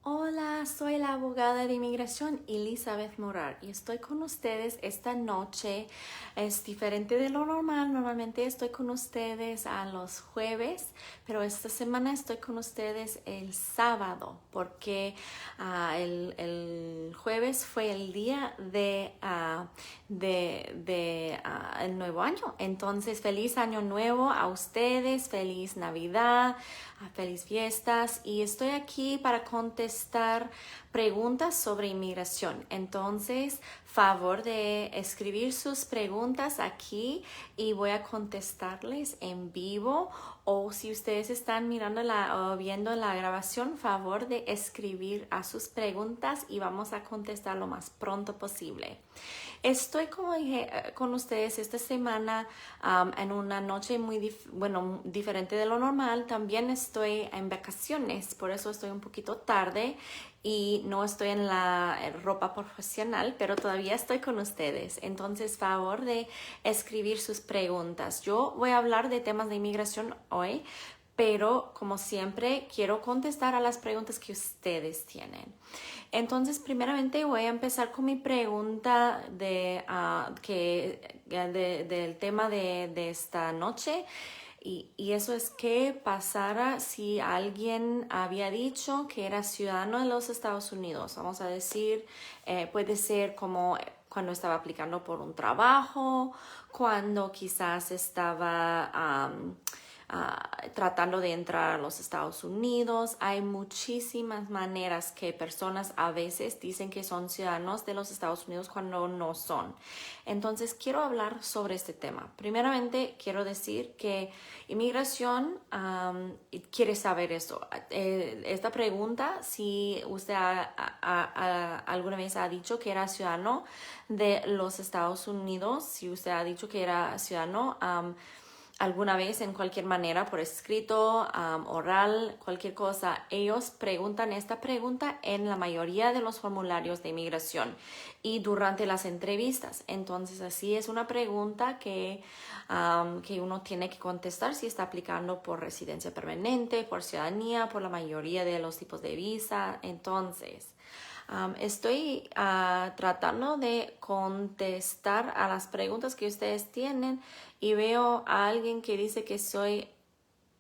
Hola, soy la abogada de inmigración Elizabeth Morar y estoy con ustedes esta noche. Es diferente de lo normal. Normalmente estoy con ustedes a los jueves, pero esta semana estoy con ustedes el sábado porque el jueves fue el día de el nuevo año. Entonces, feliz año nuevo a ustedes, feliz Navidad, feliz fiestas, y estoy aquí para contestar preguntas sobre inmigración. Entonces, favor de escribir sus preguntas aquí y voy a contestarles en vivo, o si ustedes están mirando o viendo la grabación, favor de escribir a sus preguntas y vamos a contestar lo más pronto posible. Estoy, como dije, con ustedes esta semana en una noche muy diferente de lo normal. También estoy en vacaciones, por eso estoy un poquito tarde y no estoy en la ropa profesional, pero todavía estoy con ustedes. Entonces, favor de escribir sus preguntas. Yo voy a hablar de temas de inmigración hoy, pero como siempre quiero contestar a las preguntas que ustedes tienen. Entonces, primeramente voy a empezar con mi pregunta del tema de esta noche. Y eso es: ¿qué pasara si alguien había dicho que era ciudadano de los Estados Unidos? Vamos a decir, puede ser como cuando estaba aplicando por un trabajo, cuando quizás estaba tratando de entrar a los Estados Unidos. Hay muchísimas maneras que personas a veces dicen que son ciudadanos de los Estados Unidos cuando no son. Entonces, quiero hablar sobre este tema. Primeramente, quiero decir que inmigración quiere saber esto. Esta pregunta, si usted alguna vez ha dicho que era ciudadano de los Estados Unidos, si usted ha dicho que era ciudadano alguna vez en cualquier manera, por escrito, oral, cualquier cosa, ellos preguntan esta pregunta en la mayoría de los formularios de inmigración y durante las entrevistas. Entonces, así es una pregunta que uno tiene que contestar si está aplicando por residencia permanente, por ciudadanía, por la mayoría de los tipos de visa. Entonces, estoy tratando de contestar a las preguntas que ustedes tienen y veo a alguien que dice que soy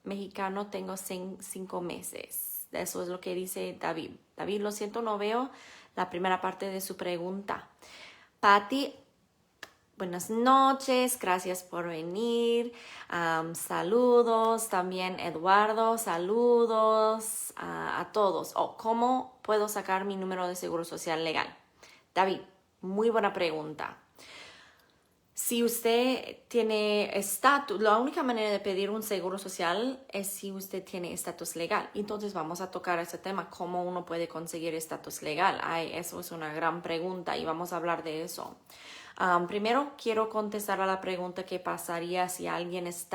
mexicano, tengo 5 meses. Eso es lo que dice David. David, lo siento, no veo la primera parte de su pregunta. Patty, buenas noches, gracias por venir. Saludos también, Eduardo, saludos a todos. ¿Cómo puedo sacar mi número de seguro social legal? David, muy buena pregunta. Si usted tiene estatus, la única manera de pedir un seguro social es si usted tiene estatus legal. Entonces vamos a tocar ese tema, cómo uno puede conseguir estatus legal. Eso es una gran pregunta y vamos a hablar de eso. Primero quiero contestar a la pregunta: ¿qué pasaría si alguien si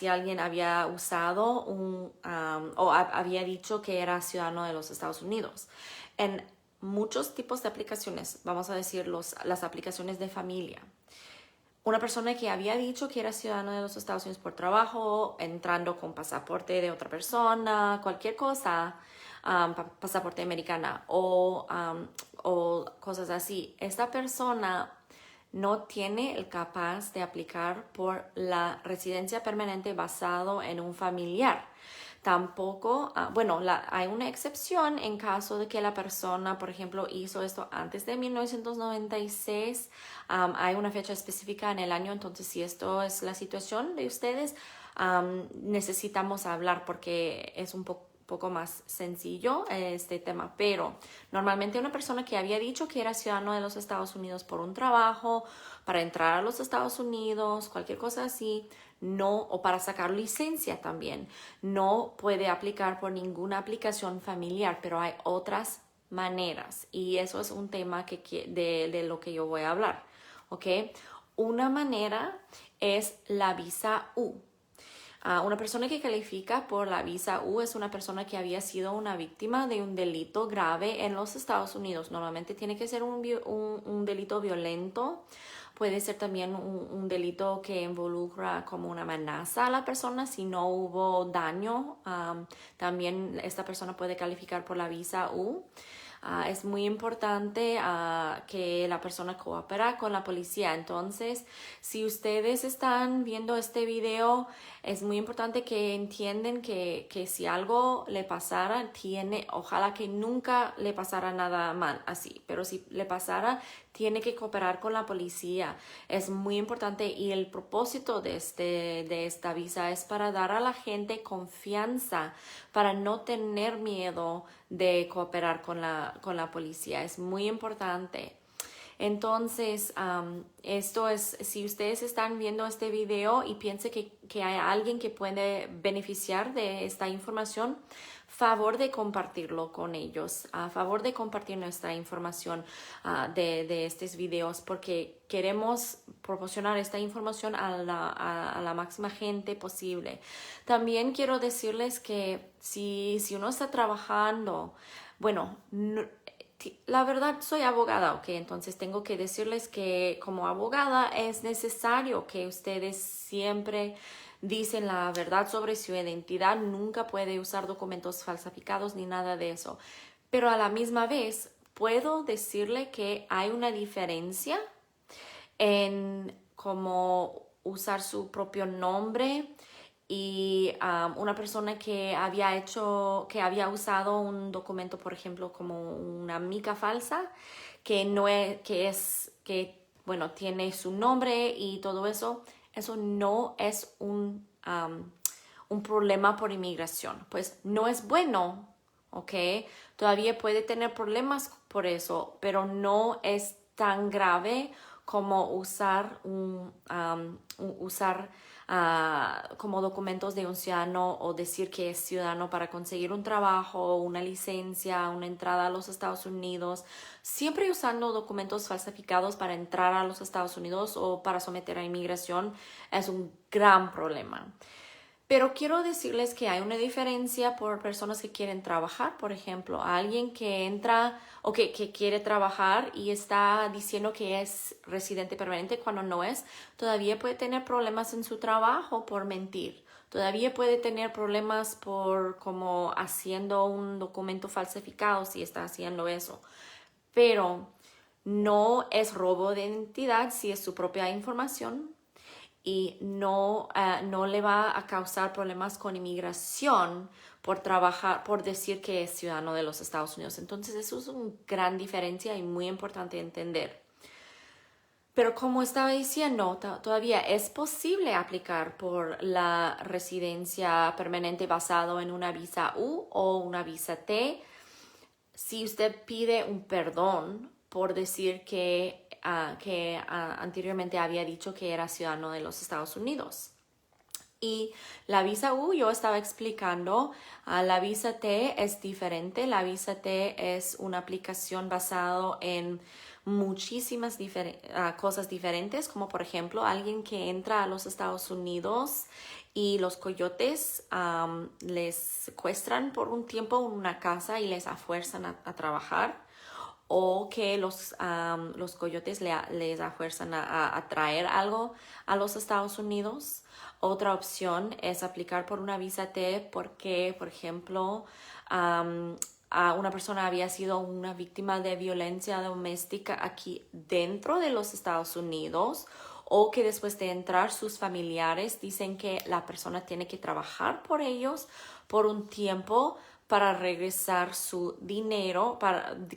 alguien había usado había dicho que era ciudadano de los Estados Unidos? En muchos tipos de aplicaciones, vamos a decir las aplicaciones de familia, una persona que había dicho que era ciudadano de los Estados Unidos por trabajo, entrando con pasaporte de otra persona, cualquier cosa, pasaporte americana o cosas así, esta persona no tiene el capaz de aplicar por la residencia permanente basado en un familiar. Tampoco, hay una excepción en caso de que la persona, por ejemplo, hizo esto antes de 1996. Hay una fecha específica en el año, entonces si esto es la situación de ustedes, necesitamos hablar porque es un poco más sencillo este tema, pero normalmente una persona que había dicho que era ciudadano de los Estados Unidos por un trabajo, para entrar a los Estados Unidos, cualquier cosa así, no, o para sacar licencia también, no puede aplicar por ninguna aplicación familiar, pero hay otras maneras y eso es un tema de lo que yo voy a hablar, ¿ok? Una manera es la visa U. Una persona que califica por la visa U es una persona que había sido una víctima de un delito grave en los Estados Unidos. Normalmente tiene que ser un delito violento Puede ser también un delito que involucra como una amenaza a la persona si no hubo daño. También esta persona puede calificar por la visa U. Es muy importante que la persona coopera con la policía. Entonces, si ustedes están viendo este video, es muy importante que entiendan que si algo le pasara, ojalá que nunca le pasara nada mal así, pero si le pasara, tiene que cooperar con la policía. Es muy importante y el propósito de esta visa es para dar a la gente confianza, para no tener miedo de cooperar con la policía. Es muy importante. Entonces, esto es, si ustedes están viendo este video y piensan que hay alguien que puede beneficiar de esta información, favor de compartirlo con ellos, a favor de compartir nuestra información de estos videos, porque queremos proporcionar esta información a la máxima gente posible. También quiero decirles que si uno está trabajando, bueno, la verdad soy abogada, ok, entonces tengo que decirles que como abogada es necesario que ustedes siempre dicen la verdad sobre su identidad, nunca puede usar documentos falsificados ni nada de eso. Pero a la misma vez puedo decirle que hay una diferencia en cómo usar su propio nombre y una persona que había usado un documento, por ejemplo, como una mica falsa, bueno, tiene su nombre y todo eso no es un problema por inmigración. Pues no es bueno, ¿ok? Todavía puede tener problemas por eso, pero no es tan grave como usar como documentos de un ciudadano o decir que es ciudadano para conseguir un trabajo, una licencia, una entrada a los Estados Unidos. Siempre usando documentos falsificados para entrar a los Estados Unidos o para someter a inmigración es un gran problema. Pero quiero decirles que hay una diferencia por personas que quieren trabajar. Por ejemplo, alguien que entra o que quiere trabajar y está diciendo que es residente permanente cuando no es, todavía puede tener problemas en su trabajo por mentir. Todavía puede tener problemas por como haciendo un documento falsificado si está haciendo eso. Pero no es robo de identidad si es su propia información y no le va a causar problemas con inmigración por trabajar, por decir que es ciudadano de los Estados Unidos. Entonces eso es una gran diferencia y muy importante entender. Pero como estaba diciendo, todavía es posible aplicar por la residencia permanente basado en una visa U o una visa T si usted pide un perdón por decir que anteriormente había dicho que era ciudadano de los Estados Unidos. Y la visa U, yo estaba explicando, la visa T es diferente. La visa T es una aplicación basada en muchísimas cosas diferentes, como por ejemplo alguien que entra a los Estados Unidos y los coyotes les secuestran por un tiempo en una casa y les afuerzan a trabajar, o que los coyotes les afuerzan a traer algo a los Estados Unidos. Otra opción es aplicar por una visa T porque, por ejemplo, una persona había sido una víctima de violencia doméstica aquí dentro de los Estados Unidos, o que después de entrar sus familiares dicen que la persona tiene que trabajar por ellos por un tiempo para regresar su dinero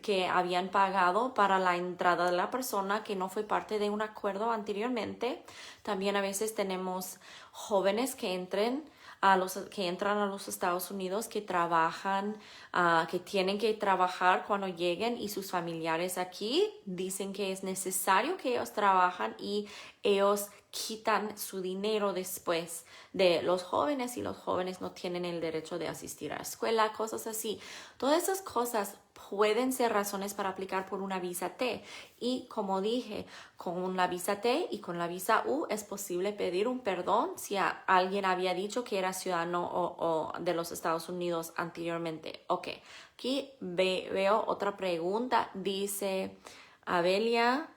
que habían pagado para la entrada de la persona, que no fue parte de un acuerdo anteriormente. También a veces tenemos jóvenes que entran a los Estados Unidos, que trabajan, que tienen que trabajar cuando lleguen, y sus familiares aquí dicen que es necesario que ellos trabajan y ellos quitan su dinero después de los jóvenes, y los jóvenes no tienen el derecho de asistir a la escuela, cosas así. Todas esas cosas pueden ser razones para aplicar por una visa T. Y como dije, con la visa T y con la visa U es posible pedir un perdón si alguien había dicho que era ciudadano o de los Estados Unidos anteriormente. Ok, aquí veo otra pregunta. Dice Abelia,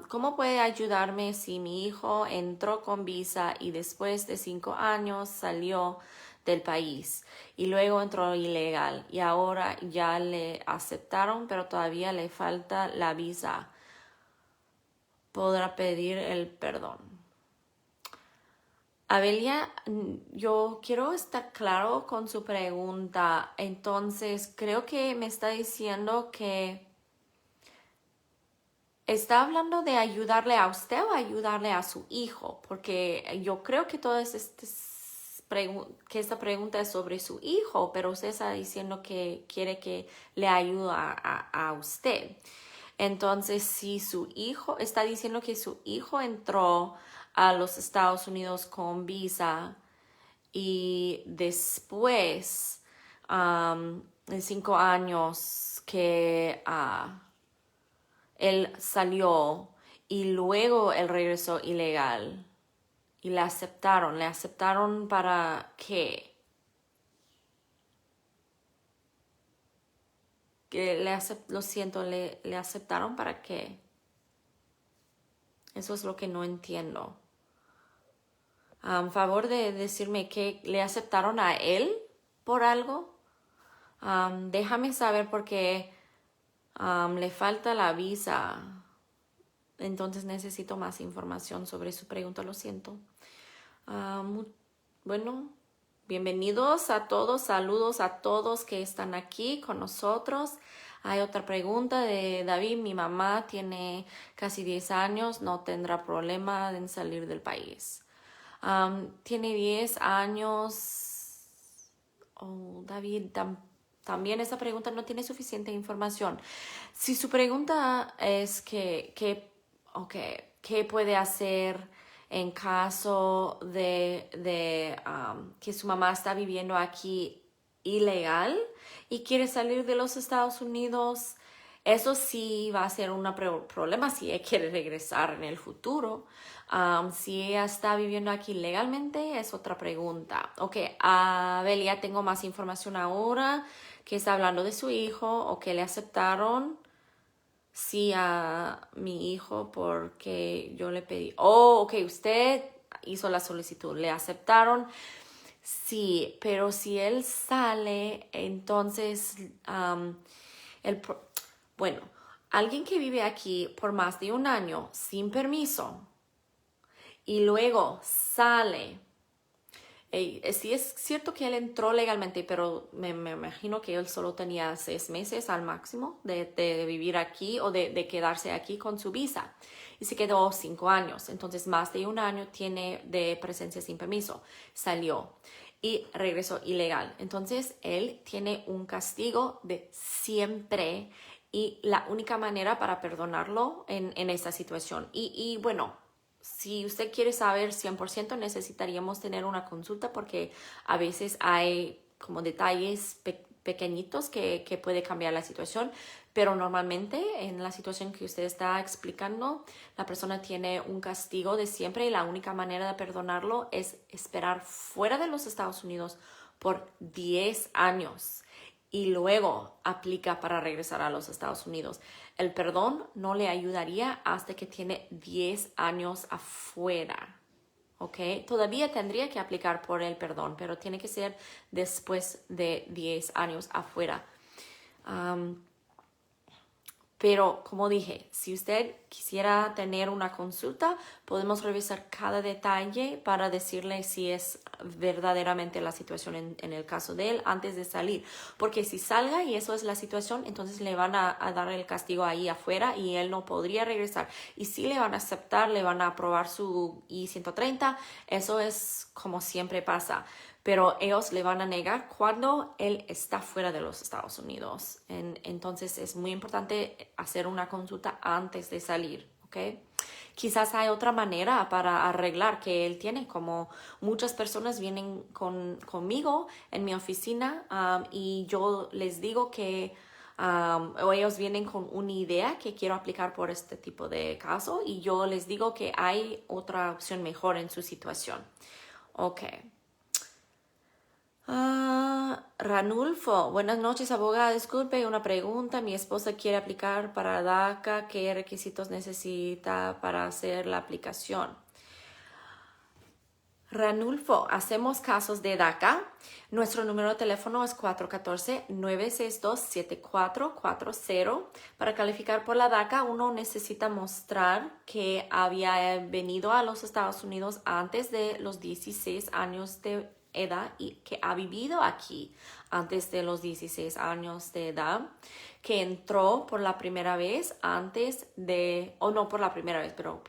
¿Cómo puede ayudarme si mi hijo entró con visa y después de 5 años salió del país y luego entró ilegal y ahora ya le aceptaron pero todavía le falta la visa? ¿Podrá pedir el perdón? Abelia, yo quiero estar claro con su pregunta. Entonces, creo que me está diciendo que está hablando de ayudarle a usted o ayudarle a su hijo, porque yo creo que que esta pregunta es sobre su hijo, pero usted está diciendo que quiere que le ayude a usted. Entonces, si su hijo está diciendo que su hijo entró a los Estados Unidos con visa y después, en 5 años que él salió y luego él regresó ilegal y le aceptaron para qué, lo siento, le aceptaron para qué. Eso es lo que no entiendo. Favor de decirme que le aceptaron a él por algo. Déjame saber porque le falta la visa. Entonces necesito más información sobre su pregunta, lo siento. Bueno, bienvenidos a todos, saludos a todos que están aquí con nosotros. Hay otra pregunta de David. Mi mamá tiene casi 10 años, no tendrá problema en salir del país. Tiene 10 años. Oh, David, también esa pregunta no tiene suficiente información. Si su pregunta es ¿qué puede hacer en caso de que su mamá está viviendo aquí ilegal y quiere salir de los Estados Unidos? Eso sí va a ser un problema si ella quiere regresar en el futuro. Si ella está viviendo aquí legalmente es otra pregunta. Ok, Abel, ya tengo más información ahora que está hablando de su hijo o que le aceptaron. Sí, a mi hijo porque yo le pedí. Oh, ok, usted hizo la solicitud, le aceptaron. Sí, pero si él sale, entonces, bueno, alguien que vive aquí por más de 1 año sin permiso y luego sale. Sí es cierto que él entró legalmente, pero me imagino que él solo tenía 6 meses al máximo de vivir aquí o de quedarse aquí con su visa. Y se quedó 5 años. Entonces más de 1 año tiene de presencia sin permiso. Salió y regresó ilegal. Entonces él tiene un castigo de siempre y la única manera para perdonarlo en esta situación. Y bueno, si usted quiere saber 100%, necesitaríamos tener una consulta porque a veces hay como detalles pequeñitos que puede cambiar la situación, pero normalmente en la situación que usted está explicando, la persona tiene un castigo de siempre y la única manera de perdonarlo es esperar fuera de los Estados Unidos por 10 años y luego aplica para regresar a los Estados Unidos. El perdón no le ayudaría hasta que tiene 10 años afuera, ¿ok? Todavía tendría que aplicar por el perdón, pero tiene que ser después de 10 años afuera. Pero como dije, si usted quisiera tener una consulta, podemos revisar cada detalle para decirle si es verdaderamente la situación en el caso de él antes de salir. Porque si salga y eso es la situación, entonces le van a dar el castigo ahí afuera y él no podría regresar. Y si le van a aceptar, le van a aprobar su I-130, eso es como siempre pasa. Pero ellos le van a negar cuando él está fuera de los Estados Unidos. Entonces es muy importante hacer una consulta antes de salir, ¿ok? Quizás hay otra manera para arreglar que él tiene, como muchas personas vienen conmigo en mi oficina y yo les digo que o ellos vienen con una idea que quiero aplicar por este tipo de caso y yo les digo que hay otra opción mejor en su situación. Ok. Ranulfo, buenas noches, abogada. Disculpe, una pregunta. Mi esposa quiere aplicar para DACA. ¿Qué requisitos necesita para hacer la aplicación? Ranulfo, hacemos casos de DACA. Nuestro número de teléfono es 414-962-7440. Para calificar por la DACA, uno necesita mostrar que había venido a los Estados Unidos antes de los 16 años de edad y que ha vivido aquí antes de los 16 años de edad, que entró por la primera vez antes de, o no por la primera vez, pero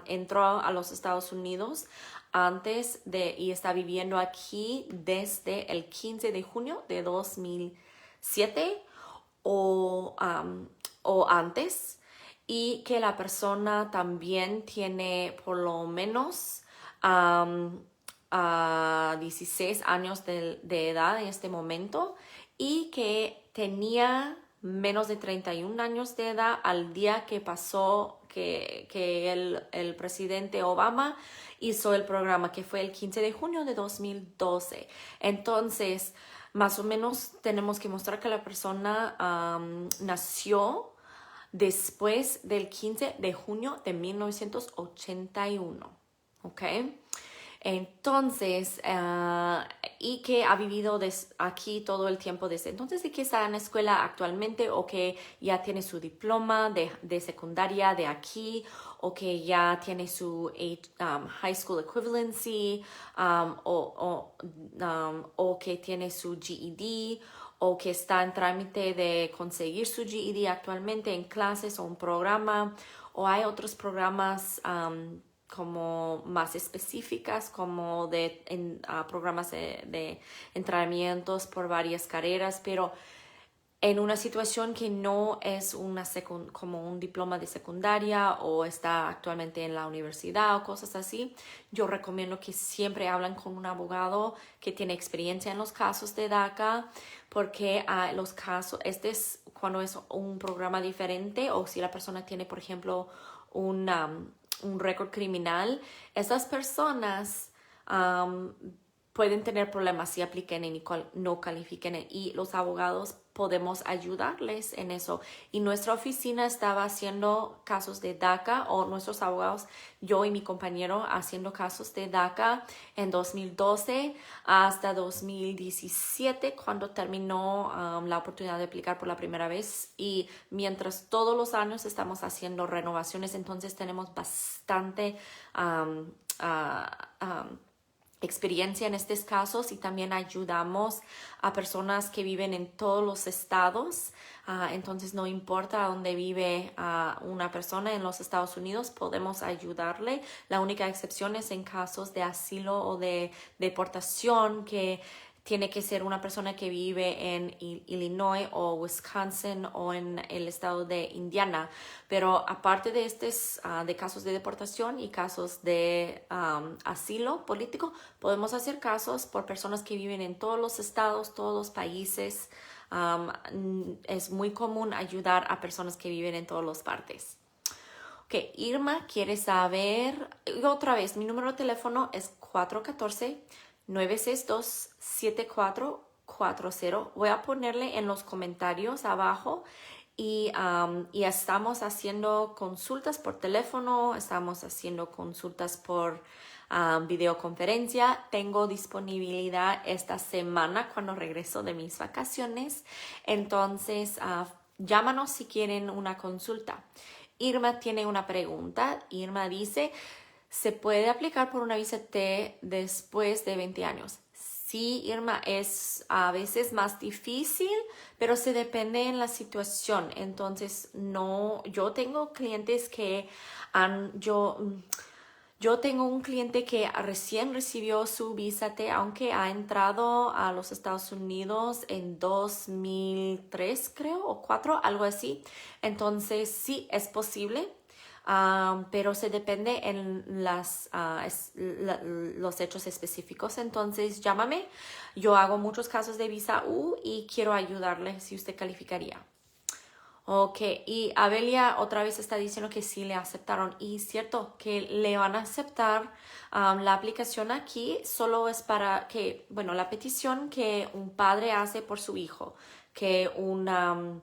entró a los Estados Unidos antes de y está viviendo aquí desde el 15 de junio de 2007 o antes, y que la persona también tiene por lo menos 16 años de edad en este momento y que tenía menos de 31 años de edad al día que pasó que el presidente Obama hizo el programa, que fue el 15 de junio de 2012. Entonces, más o menos tenemos que mostrar que la persona nació después del 15 de junio de 1981. ¿Ok? Entonces, y que ha vivido aquí todo el tiempo desde entonces, y que está en la escuela actualmente, o que ya tiene su diploma de secundaria de aquí, o que ya tiene su high school equivalency, o que tiene su GED, o que está en trámite de conseguir su GED actualmente en clases o un programa, o hay otros programas como más específicas, como programas de entrenamientos por varias carreras, pero en una situación que no es como un diploma de secundaria o está actualmente en la universidad o cosas así, yo recomiendo que siempre hablen con un abogado que tiene experiencia en los casos de DACA, porque los casos, cuando es un programa diferente, o si la persona tiene, por ejemplo, un récord criminal, esas personas pueden tener problemas si apliquen y no califiquen, y los abogados podemos ayudarles en eso. Y nuestra oficina estaba haciendo casos de DACA, o nuestros abogados, yo y mi compañero, haciendo casos de DACA en 2012 hasta 2017, cuando terminó la oportunidad de aplicar por la primera vez. Y mientras todos los años estamos haciendo renovaciones, entonces tenemos bastante experiencia en estos casos, y también ayudamos a personas que viven en todos los estados. Entonces no importa dónde vive una persona en los Estados Unidos, podemos ayudarle. La única excepción es en casos de asilo o de deportación, que tiene que ser una persona que vive en Illinois o Wisconsin o en el estado de Indiana. Pero aparte de estos de casos de deportación y casos de asilo político, podemos hacer casos por personas que viven en todos los estados, todos los países. Es muy común ayudar a personas que viven en todas las partes. Ok, Irma quiere saber, otra vez, mi número de teléfono es 414-962-7440. Voy a ponerle en los comentarios abajo. Y estamos haciendo consultas por teléfono, estamos haciendo consultas por videoconferencia. Tengo disponibilidad esta semana cuando regreso de mis vacaciones. Entonces, llámanos si quieren una consulta. Irma tiene una pregunta. Irma dice: ¿se puede aplicar por una visa T después de 20 años? Sí, Irma, es a veces más difícil, pero se depende en la situación. Entonces, no, yo tengo clientes que yo tengo un cliente que recién recibió su visa T, aunque ha entrado a los Estados Unidos en 2003, creo, o 2004, algo así. Entonces, sí, es posible. Pero se depende en los hechos específicos. Entonces, llámame. Yo hago muchos casos de visa U y quiero ayudarle si usted calificaría. Ok, y Abelia otra vez está diciendo que sí le aceptaron. Y cierto, que le van a aceptar la aplicación aquí. Solo es para que, bueno, la petición que un padre hace por su hijo, que un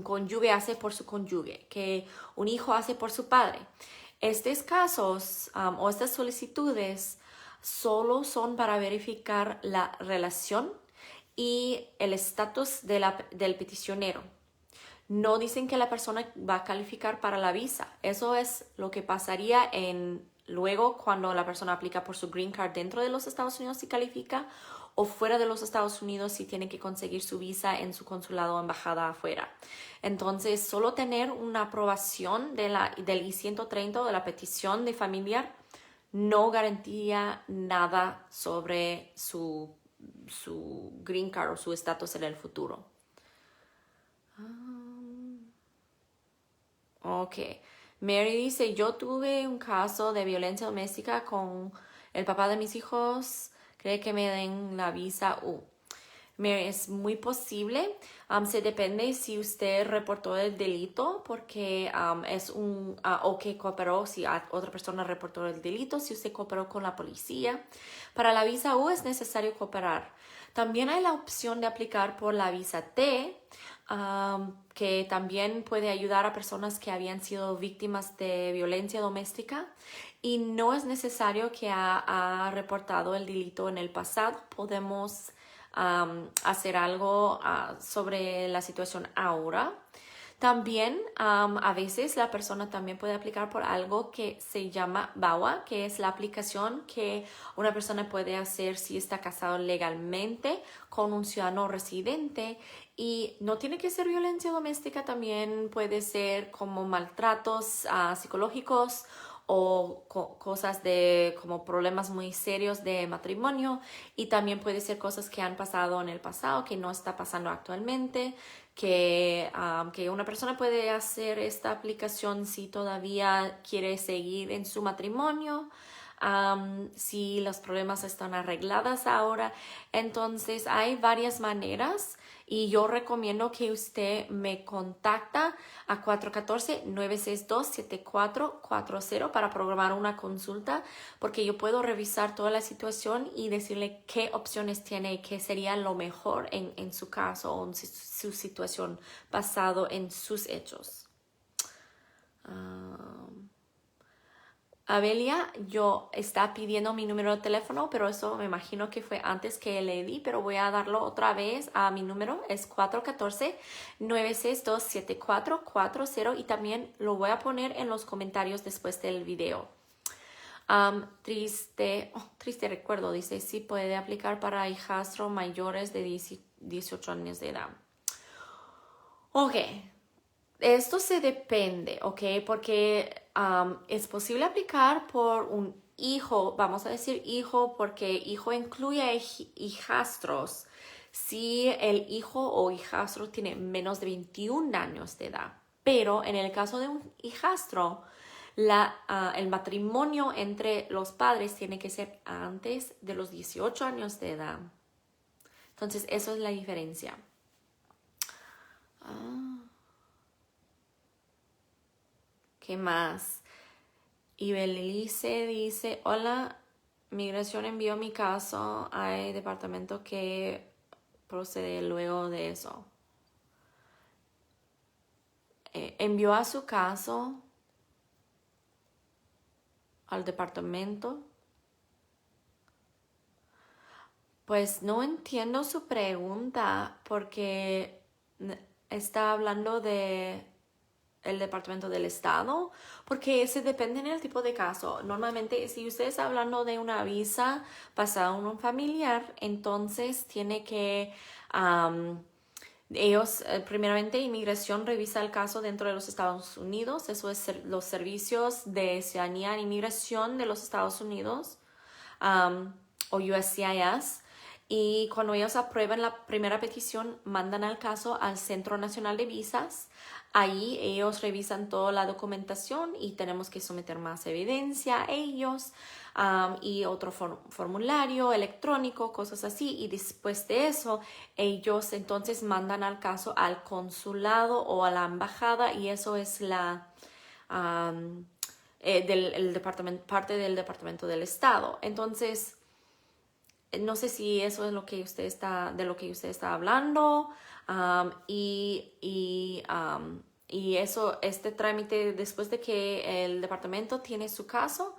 cónyuge hace por su cónyuge, que un hijo hace por su padre. Estos casos o estas solicitudes solo son para verificar la relación y el estatus del peticionero. No dicen que la persona va a calificar para la visa. Eso es lo que pasaría luego cuando la persona aplica por su green card dentro de los Estados Unidos si califica, o fuera de los Estados Unidos si tiene que conseguir su visa en su consulado o embajada afuera. Entonces, solo tener una aprobación del I-130 o de la petición de familiar no garantía nada sobre su green card o su estatus en el futuro. Ok. Mary dice, yo tuve un caso de violencia doméstica con el papá de mis hijos. ¿Cree que me den la visa? Mary, es muy posible. Se depende si usted reportó el delito, porque o que cooperó, si otra persona reportó el delito, si usted cooperó con la policía. Para la visa U es necesario cooperar. También hay la opción de aplicar por la visa T, que también puede ayudar a personas que habían sido víctimas de violencia doméstica, y no es necesario que ha reportado el delito en el pasado. Podemos hacer algo sobre la situación ahora. También a veces la persona también puede aplicar por algo que se llama VAWA, que es la aplicación que una persona puede hacer si está casado legalmente con un ciudadano residente, y no tiene que ser violencia doméstica, también puede ser como maltratos psicológicos o cosas como problemas muy serios de matrimonio, y también puede ser cosas que han pasado en el pasado que no está pasando actualmente, que una persona puede hacer esta aplicación si todavía quiere seguir en su matrimonio, si los problemas están arreglados ahora. Entonces hay varias maneras, y yo recomiendo que usted me contacta a 414-962-7440 para programar una consulta, porque yo puedo revisar toda la situación y decirle qué opciones tiene y qué sería lo mejor en su caso o en su situación basado en sus hechos. Abelia, yo está pidiendo mi número de teléfono, pero eso me imagino que fue antes que le di, pero voy a darlo otra vez. A mi número es 414-962-7440, y también lo voy a poner en los comentarios después del video. Triste recuerdo, dice, sí puede aplicar para hijastros mayores de 18 años de edad. Ok. Esto se depende, ¿ok? Porque es posible aplicar por un hijo, vamos a decir hijo, porque hijo incluye hijastros, si el hijo o hijastro tiene menos de 21 años de edad. Pero en el caso de un hijastro, el matrimonio entre los padres tiene que ser antes de los 18 años de edad. Entonces, eso es la diferencia. ¿Qué más? Ibelice dice, hola, migración envió mi caso al departamento que procede luego de eso. Envió a su caso al departamento. Pues no entiendo su pregunta, porque está hablando de el Departamento del Estado, porque se depende del tipo de caso. Normalmente, si usted está hablando de una visa pasada a un familiar, entonces tiene que ellos, primeramente, inmigración revisa el caso dentro de los Estados Unidos. Eso es los servicios de ciudadanía e inmigración de los Estados Unidos, o USCIS. Y cuando ellos aprueban la primera petición, mandan el caso al Centro Nacional de Visas. Ahí ellos revisan toda la documentación y tenemos que someter más evidencia a ellos, y otro formulario electrónico, cosas así. Y después de eso, ellos entonces mandan el caso al consulado o a la embajada, y eso es el departamento, parte del Departamento del Estado. Entonces, no sé si eso es lo que de lo que usted está hablando, y eso, este trámite, después de que el departamento tiene su caso,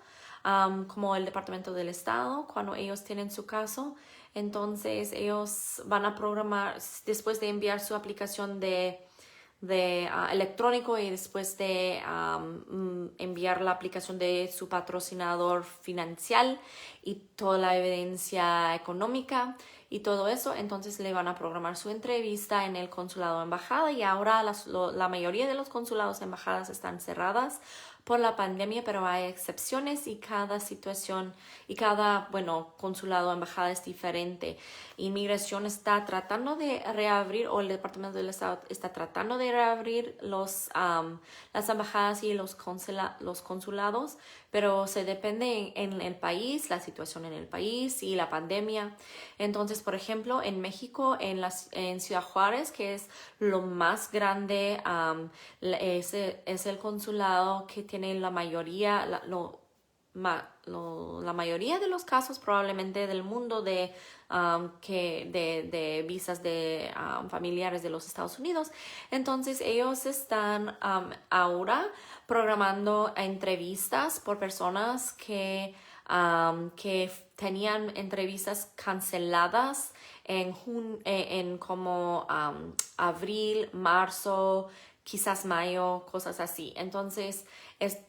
como el Departamento del Estado, cuando ellos tienen su caso, entonces ellos van a programar, después de enviar su aplicación de electrónico, y después de enviar la aplicación de su patrocinador financiero y toda la evidencia económica y todo eso, entonces le van a programar su entrevista en el consulado o embajada. Y ahora la mayoría de los consulados y embajadas están cerradas por la pandemia, pero hay excepciones, y cada situación y cada, consulado o embajada es diferente. Inmigración está tratando de reabrir, o el Departamento del Estado está tratando de reabrir las embajadas y los consulados, pero se depende en el país, la situación en el país y la pandemia. Entonces, por ejemplo, en México, en Ciudad Juárez, que es lo más grande, es el consulado que tiene la mayoría, la mayoría de los casos probablemente del mundo de visas de familiares de los Estados Unidos. Entonces ellos están ahora programando entrevistas por personas que tenían entrevistas canceladas en como abril, marzo, quizás mayo, cosas así. Entonces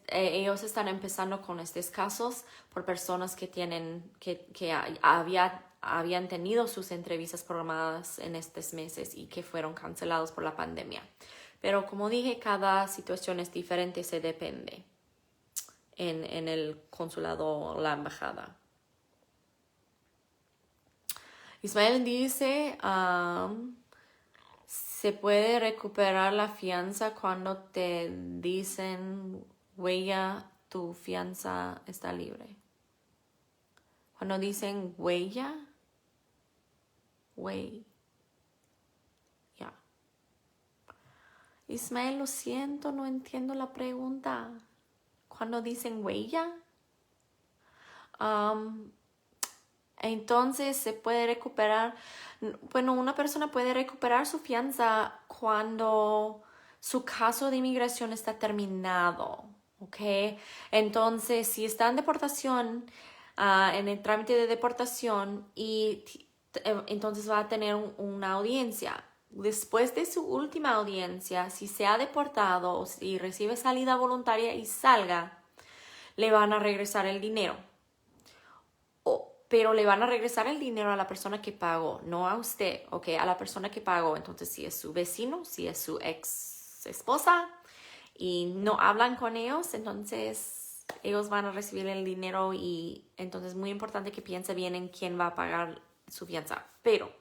ellos están empezando con estos casos por personas que habían tenido sus entrevistas programadas en estos meses y que fueron cancelados por la pandemia. Pero como dije, cada situación es diferente, se depende en el consulado o la embajada. Ismael dice, ¿se puede recuperar la fianza cuando te dicen, huella, tu fianza está libre? Cuando dicen huella, ya. Ismael, lo siento, no entiendo la pregunta. Cuando dicen huella, entonces se puede recuperar. Bueno, una persona puede recuperar su fianza cuando su caso de inmigración está terminado, ¿ok? Entonces, si está en deportación, en el trámite de deportación, y entonces va a tener una audiencia. Después de su última audiencia, si se ha deportado o si recibe salida voluntaria y salga, le van a regresar el dinero. Pero le van a regresar el dinero a la persona que pagó, no a usted, ¿ok? A la persona que pagó. Entonces, si es su vecino, si es su ex esposa y no hablan con ellos, entonces ellos van a recibir el dinero. Y entonces es muy importante que piense bien en quién va a pagar su fianza. Pero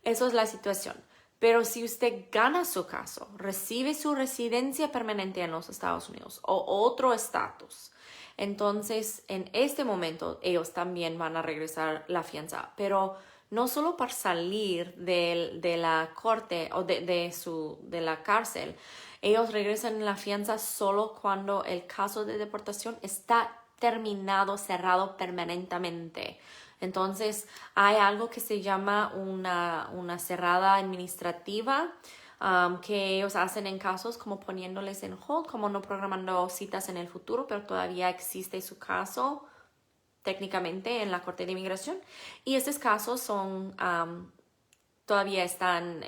eso es la situación. Pero si usted gana su caso, recibe su residencia permanente en los Estados Unidos o otro estatus, entonces en este momento ellos también van a regresar la fianza. Pero no solo para salir de la corte o de la cárcel, ellos regresan la fianza solo cuando el caso de deportación está terminado, cerrado permanentemente. Entonces hay algo que se llama una cerrada administrativa, que ellos hacen en casos como poniéndoles en hold, como no programando citas en el futuro, pero todavía existe su caso técnicamente en la Corte de Inmigración. Y estos casos son todavía están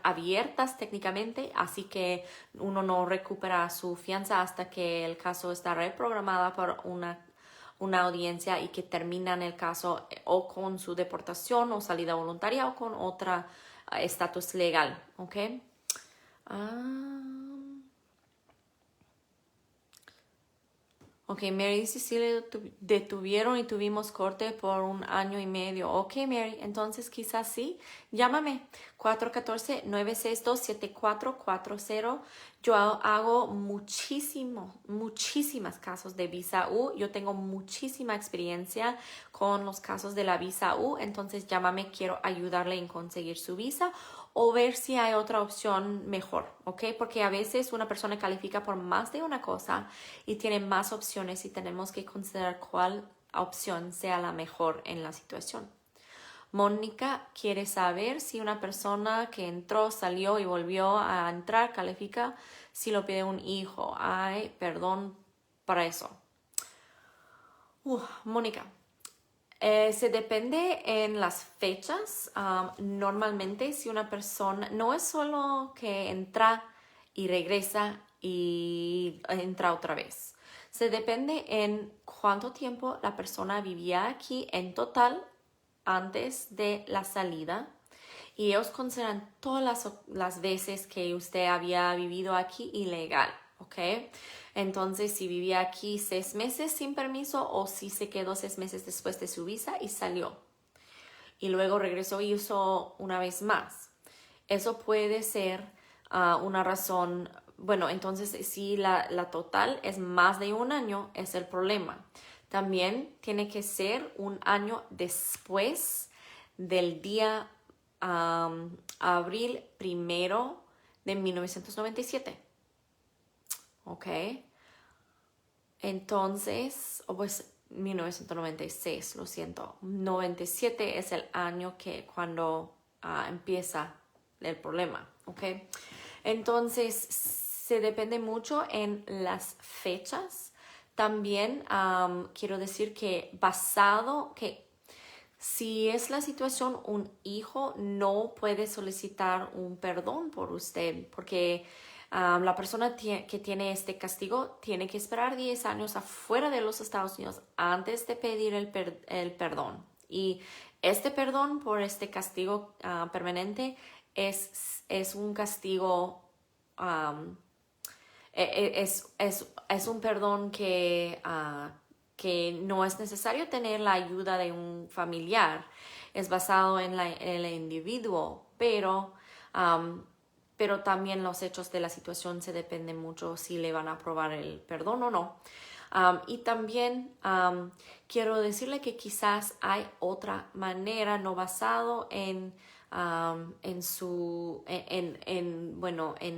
abiertas técnicamente, así que uno no recupera su fianza hasta que el caso está reprogramada por una audiencia y que terminan el caso o con su deportación o salida voluntaria o con otra estatus legal, ¿ok? Ok, Mary dice sí le detuvieron y tuvimos corte por 1 año y medio. Ok, Mary, entonces quizás sí. Llámame 414-962-7440. Yo hago muchísimas casos de visa U. Yo tengo muchísima experiencia con los casos de la visa U. Entonces llámame, quiero ayudarle en conseguir su visa o ver si hay otra opción mejor, ¿ok? Porque a veces una persona califica por más de una cosa y tiene más opciones y tenemos que considerar cuál opción sea la mejor en la situación. Mónica quiere saber si una persona que entró, salió y volvió a entrar califica si lo pide un hijo. Ay, perdón para eso. Mónica, se depende en las fechas. Normalmente si una persona, no es solo que entra y regresa y entra otra vez. Se depende en cuánto tiempo la persona vivía aquí en total antes de la salida. Y ellos consideran todas las veces que usted había vivido aquí ilegal, ¿ok? Entonces, si vivía aquí 6 meses sin permiso o si se quedó 6 meses después de su visa y salió. Y luego regresó y hizo una vez más. Eso puede ser una razón. Bueno, entonces si la total es más de 1 año, es el problema. También tiene que ser 1 año después del día abril 1 de 1997. ¿Ok? Entonces, pues 1996, lo siento. 97 es el año que cuando empieza el problema, ¿ok? Entonces, se depende mucho en las fechas. También quiero decir que basado, que si es la situación, un hijo no puede solicitar un perdón por usted porque la persona que tiene este castigo tiene que esperar 10 años afuera de los Estados Unidos antes de pedir el perdón. Y este perdón por este castigo permanente es un castigo, es un perdón que no es necesario tener la ayuda de un familiar. Es basado en el individuo, pero también los hechos de la situación se dependen mucho si le van a aprobar el perdón o no. Y también quiero decirle que quizás hay otra manera, no basado en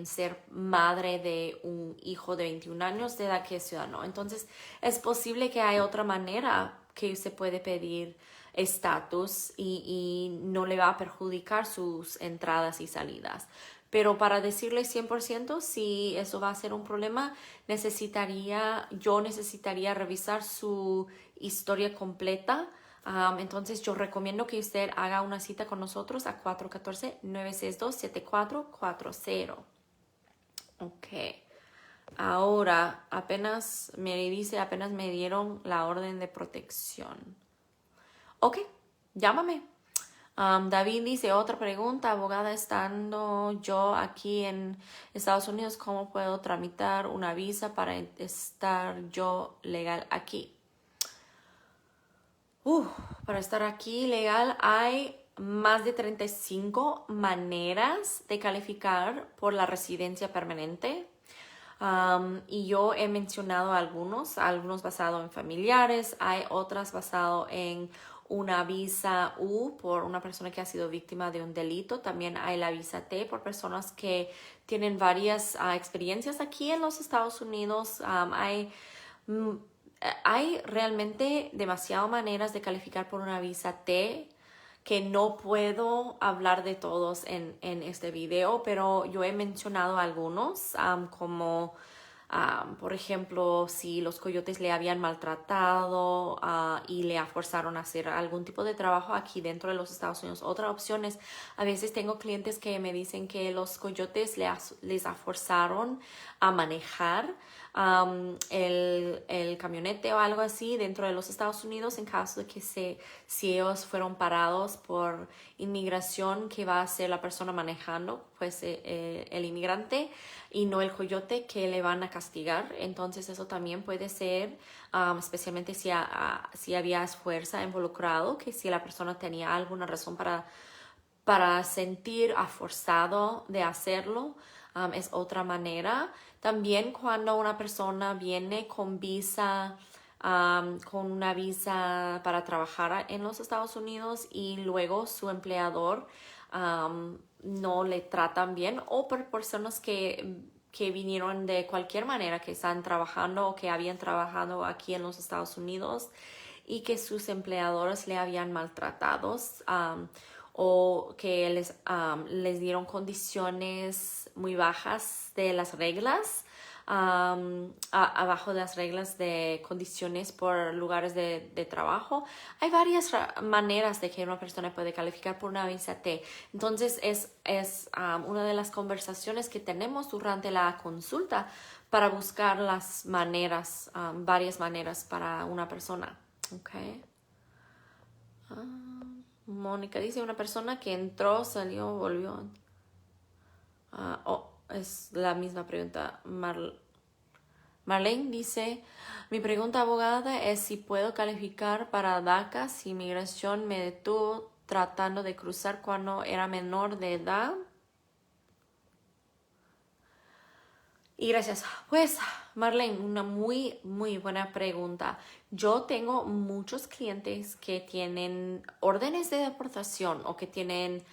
ser madre de un hijo de 21 años de edad que es ciudadano. Entonces, es posible que hay otra manera que usted puede pedir estatus y no le va a perjudicar sus entradas y salidas. Pero para decirle 100% si eso va a ser un problema, yo necesitaría revisar su historia completa. Entonces yo recomiendo que usted haga una cita con nosotros a 414-962-7440. Ok. Ahora, apenas me dieron la orden de protección. Ok, llámame. David dice, otra pregunta, abogada, estando yo aquí en Estados Unidos, ¿cómo puedo tramitar una visa para estar yo legal aquí? Para estar aquí legal hay más de 35 maneras de calificar por la residencia permanente. Y yo he mencionado algunos basados en familiares, hay otras basados en una visa U por una persona que ha sido víctima de un delito. También hay la visa T por personas que tienen varias experiencias aquí en los Estados Unidos. Hay realmente demasiadas maneras de calificar por una visa T que no puedo hablar de todos en este video, pero yo he mencionado algunos, como por ejemplo, si los coyotes le habían maltratado y le forzaron a hacer algún tipo de trabajo aquí dentro de los Estados Unidos. Otra opción es, a veces tengo clientes que me dicen que los coyotes les forzaron a manejar el camionete o algo así dentro de los Estados Unidos en caso de que si ellos fueron parados por inmigración, que va a ser la persona manejando, pues el inmigrante y no el coyote, que le van a castigar. Entonces eso también puede ser, especialmente si había fuerza involucrado, que si la persona tenía alguna razón para sentir forzado de hacerlo, es otra manera. También cuando una persona viene con visa, con una visa para trabajar en los Estados Unidos y luego su empleador no le tratan bien, o por personas que vinieron de cualquier manera, que están trabajando o que habían trabajado aquí en los Estados Unidos y que sus empleadores le habían maltratado, o que les dieron condiciones muy bajas de las reglas, abajo de las reglas de condiciones por lugares de trabajo. Hay varias maneras de que una persona puede calificar por una visa T. Entonces es una de las conversaciones que tenemos durante la consulta para buscar las maneras, varias maneras para una persona. Okay. Mónica dice, una persona que entró, salió, volvió. Es la misma pregunta. Marlene dice, mi pregunta, abogada, es si puedo calificar para DACA si inmigración me detuvo tratando de cruzar cuando era menor de edad. Y gracias. Pues, Marlene, una muy, muy buena pregunta. Yo tengo muchos clientes que tienen órdenes de deportación o que tienen,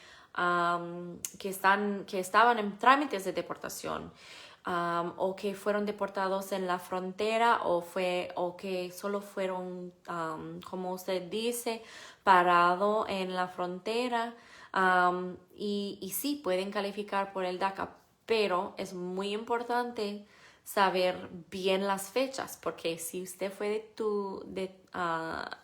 que estaban en trámites de deportación, o que fueron deportados en la frontera o que solo fueron, como usted dice, parado en la frontera. Y sí, pueden calificar por el DACA, pero es muy importante saber bien las fechas, porque si usted fue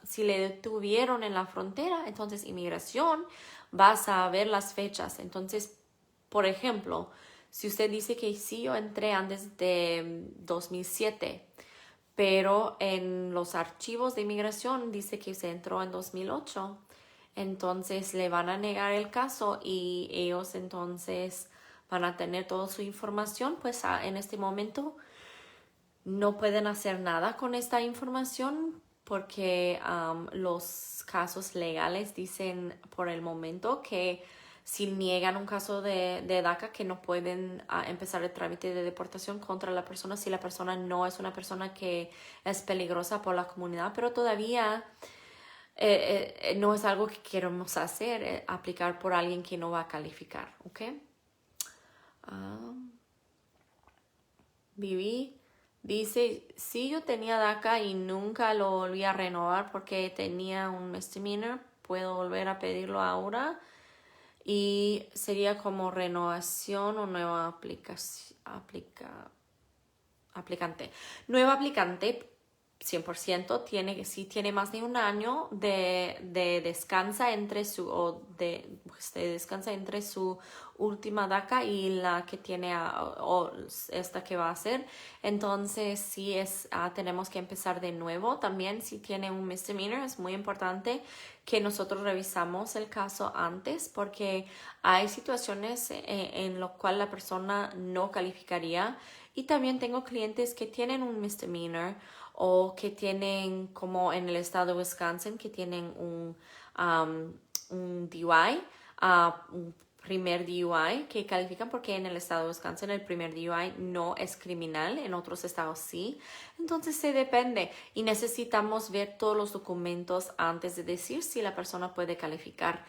si le detuvieron en la frontera, entonces inmigración va a saber las fechas. Entonces, por ejemplo, si usted dice que sí, yo entré antes de 2007, pero en los archivos de inmigración dice que se entró en 2008, entonces le van a negar el caso y ellos entonces van a tener toda su información. Pues en este momento no pueden hacer nada con esta información porque los casos legales dicen por el momento que si niegan un caso de DACA, que no pueden empezar el trámite de deportación contra la persona si la persona no es una persona que es peligrosa por la comunidad, pero todavía no es algo que queremos hacer, aplicar por alguien que no va a calificar, ¿ok? Viví dice, sí, yo tenía DACA y nunca lo volví a renovar porque tenía un misdemeanor, puedo volver a pedirlo ahora y sería como renovación o nueva aplicante. Nueva aplicante 100% si tiene más de un año de descansa entre descansa entre su última DACA y la que tiene o esta que va a hacer. Entonces sí tenemos que empezar de nuevo. También si tiene un misdemeanor es muy importante que nosotros revisamos el caso antes, porque hay situaciones en las cuales la persona no calificaría. Y también tengo clientes que tienen un misdemeanor o que tienen, como en el estado de Wisconsin, que tienen un DUI, un primer DUI, que califican porque en el estado de Wisconsin el primer DUI no es criminal, en otros estados sí. Entonces se depende y necesitamos ver todos los documentos antes de decir si la persona puede calificar.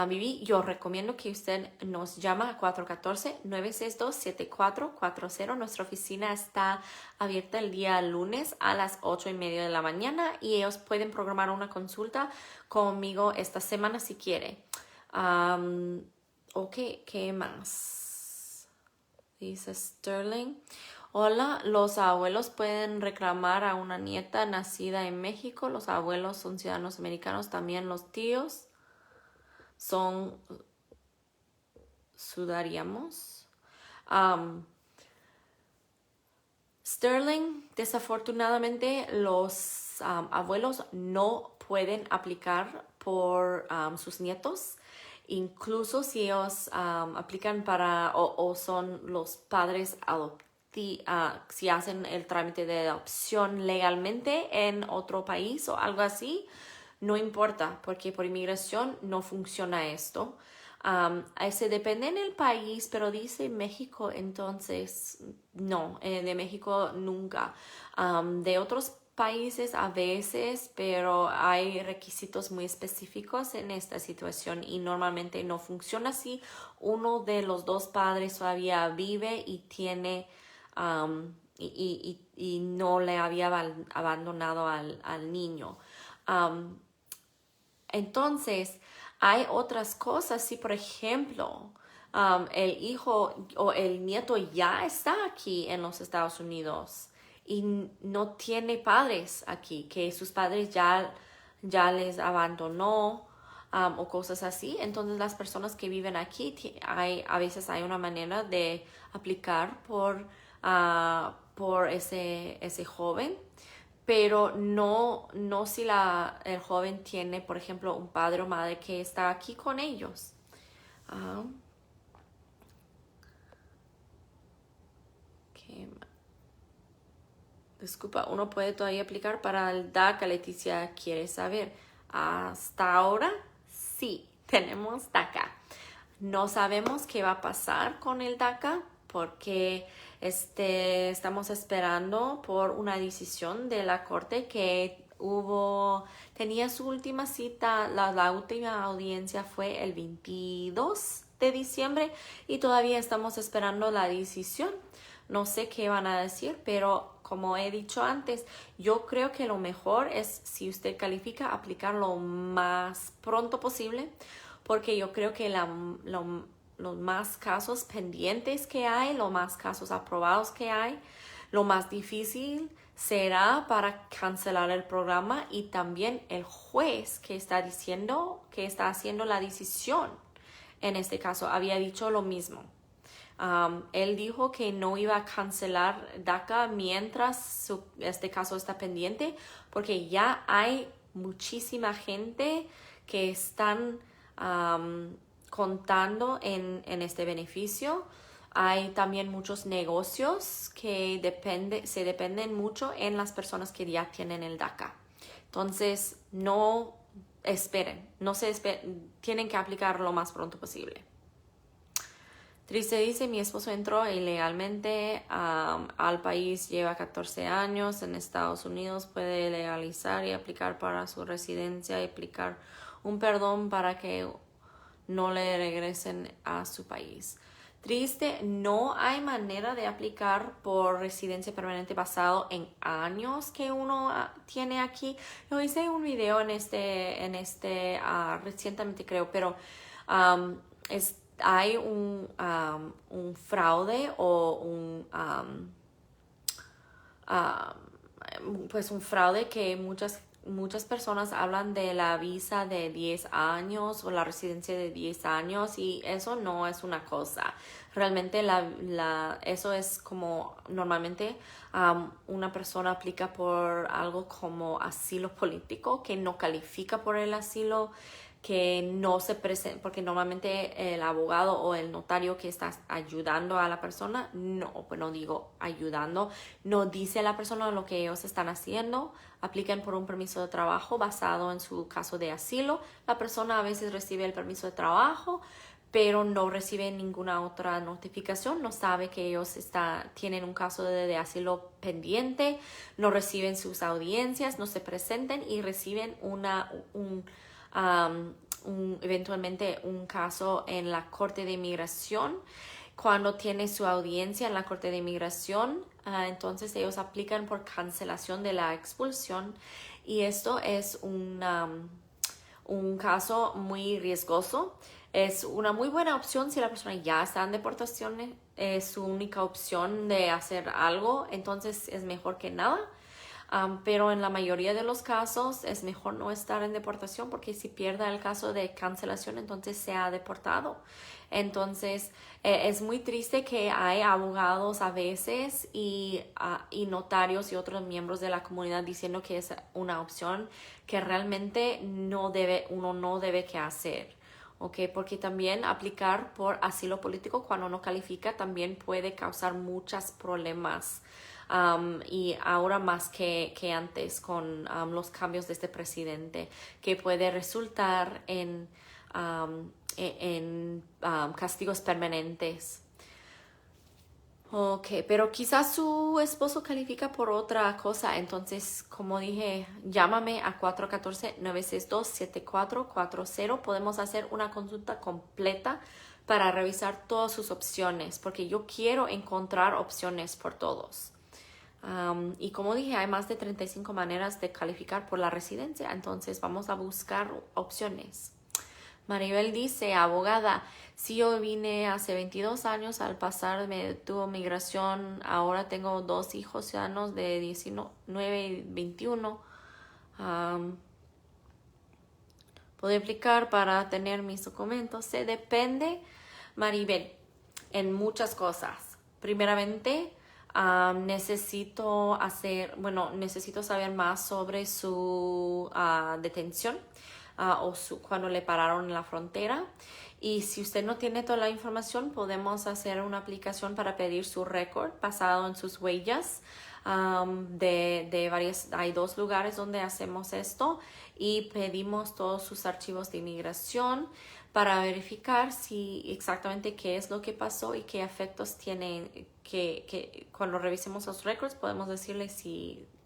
Vivi, yo recomiendo que usted nos llama a 414-962-7440. Nuestra oficina está abierta el día lunes a las 8:30 de la mañana y ellos pueden programar una consulta conmigo esta semana si quiere. Ok, ¿qué más? Dice Sterling. Hola, los abuelos pueden reclamar a una nieta nacida en México. Los abuelos son ciudadanos americanos, también los tíos son ciudadanos. Sterling, desafortunadamente, los abuelos no pueden aplicar por sus nietos, incluso si ellos aplican para o son los padres si hacen el trámite de adopción legalmente en otro país o algo así, no importa, porque por inmigración no funciona esto. Se depende en el país, pero dice México, entonces no, de México nunca. De otros países a veces, pero hay requisitos muy específicos en esta situación y normalmente no funciona así. Uno de los dos padres todavía vive y tiene y no le había abandonado al niño. Entonces, hay otras cosas, si por ejemplo el hijo o el nieto ya está aquí en los Estados Unidos y no tiene padres aquí, que sus padres ya les abandonó o cosas así, entonces las personas que viven aquí, a veces hay una manera de aplicar por ese joven, pero no si el joven tiene, por ejemplo, un padre o madre que está aquí con ellos. Ah, disculpa, uno puede todavía aplicar para el DACA. Leticia quiere saber. Hasta ahora, sí, tenemos DACA. No sabemos qué va a pasar con el DACA porque estamos esperando por una decisión de la corte que tenía su última cita, la última audiencia fue el 22 de diciembre y todavía estamos esperando la decisión. No sé qué van a decir, pero como he dicho antes, yo creo que lo mejor es, si usted califica, aplicar lo más pronto posible, porque yo creo que los más casos pendientes que hay, los más casos aprobados que hay, lo más difícil será para cancelar el programa y también el juez que está diciendo que está haciendo la decisión. En este caso, había dicho lo mismo. Él dijo que no iba a cancelar DACA mientras este caso está pendiente, porque ya hay muchísima gente que están contando en este beneficio. Hay también muchos negocios que se dependen mucho en las personas que ya tienen el DACA. Entonces, no esperen, tienen que aplicar lo más pronto posible. Triste dice, mi esposo entró ilegalmente al país, lleva 14 años en Estados Unidos, puede legalizar y aplicar para su residencia y aplicar un perdón para que no le regresen a su país. Triste, no hay manera de aplicar por residencia permanente basado en años que uno tiene aquí. Yo hice un video en recientemente creo, pero hay un fraude o pues un fraude que muchas personas hablan de la visa de 10 años o la residencia de 10 años y eso no es una cosa. Realmente eso es como normalmente una persona aplica por algo como asilo político que no califica por el asilo, que no se presenta, porque normalmente el abogado o el notario que está ayudando a la persona, no digo ayudando, no dice a la persona lo que ellos están haciendo, aplican por un permiso de trabajo basado en su caso de asilo, la persona a veces recibe el permiso de trabajo, pero no recibe ninguna otra notificación, no sabe que ellos tienen un caso de asilo pendiente, no reciben sus audiencias, no se presenten y reciben eventualmente un caso en la Corte de Inmigración. Cuando tiene su audiencia en la Corte de Inmigración, entonces ellos aplican por cancelación de la expulsión y esto es un caso muy riesgoso. Es una muy buena opción si la persona ya está en deportación, es su única opción de hacer algo, entonces es mejor que nada. Pero en la mayoría de los casos es mejor no estar en deportación porque si pierde el caso de cancelación, entonces se ha deportado. Entonces es muy triste que hay abogados a veces y notarios y otros miembros de la comunidad diciendo que es una opción que realmente uno no debe que hacer. Okay, porque también aplicar por asilo político cuando no califica también puede causar muchos problemas. Y ahora más que antes con los cambios de este presidente, que puede resultar en castigos permanentes. Ok, pero quizás su esposo califica por otra cosa. Entonces, como dije, llámame a 414-962-7440. Podemos hacer una consulta completa para revisar todas sus opciones, porque yo quiero encontrar opciones por todos. Y como dije, hay más de 35 maneras de calificar por la residencia, entonces vamos a buscar opciones. Maribel dice, abogada, si yo vine hace 22 años, al pasar me detuvo migración, ahora tengo 2 hijos ciudadanos de 19 y 21. ¿Puedo aplicar para tener mis documentos? Se depende, Maribel, en muchas cosas. Primeramente, necesito saber más sobre su detención. Cuando le pararon en la frontera. Y si usted no tiene toda la información, podemos hacer una aplicación para pedir su récord basado en sus huellas. Hay 2 lugares donde hacemos esto y pedimos todos sus archivos de inmigración para verificar si exactamente qué es lo que pasó y qué efectos tienen. Que cuando revisemos los récords podemos decirle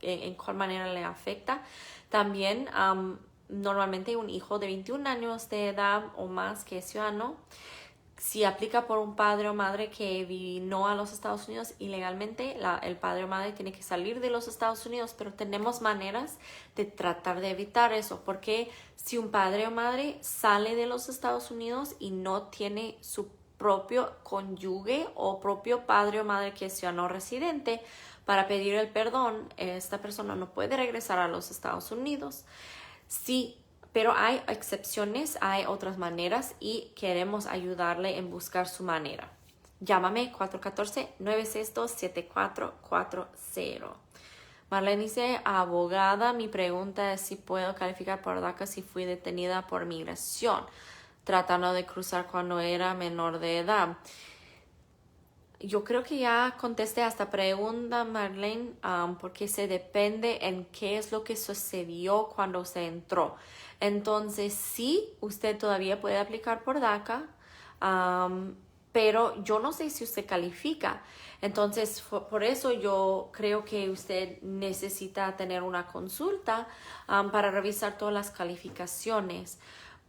en cuál manera le afecta. También normalmente un hijo de 21 años de edad o más que es ciudadano, si aplica por un padre o madre que vino a los Estados Unidos ilegalmente, el padre o madre tiene que salir de los Estados Unidos, pero tenemos maneras de tratar de evitar eso, porque si un padre o madre sale de los Estados Unidos y no tiene su propio cónyuge o propio padre o madre que es ciudadano residente, para pedir el perdón, esta persona no puede regresar a los Estados Unidos. Sí, pero hay excepciones, hay otras maneras y queremos ayudarle en buscar su manera. Llámame 414-962-7440. Marlene dice, abogada, mi pregunta es si puedo calificar por DACA si fui detenida por migración, tratando de cruzar cuando era menor de edad. Yo creo que ya contesté a esta pregunta, Marlene, porque se depende en qué es lo que sucedió cuando usted entró. Entonces, sí, usted todavía puede aplicar por DACA, pero yo no sé si usted califica. Entonces, por eso yo creo que usted necesita tener una consulta para revisar todas las calificaciones.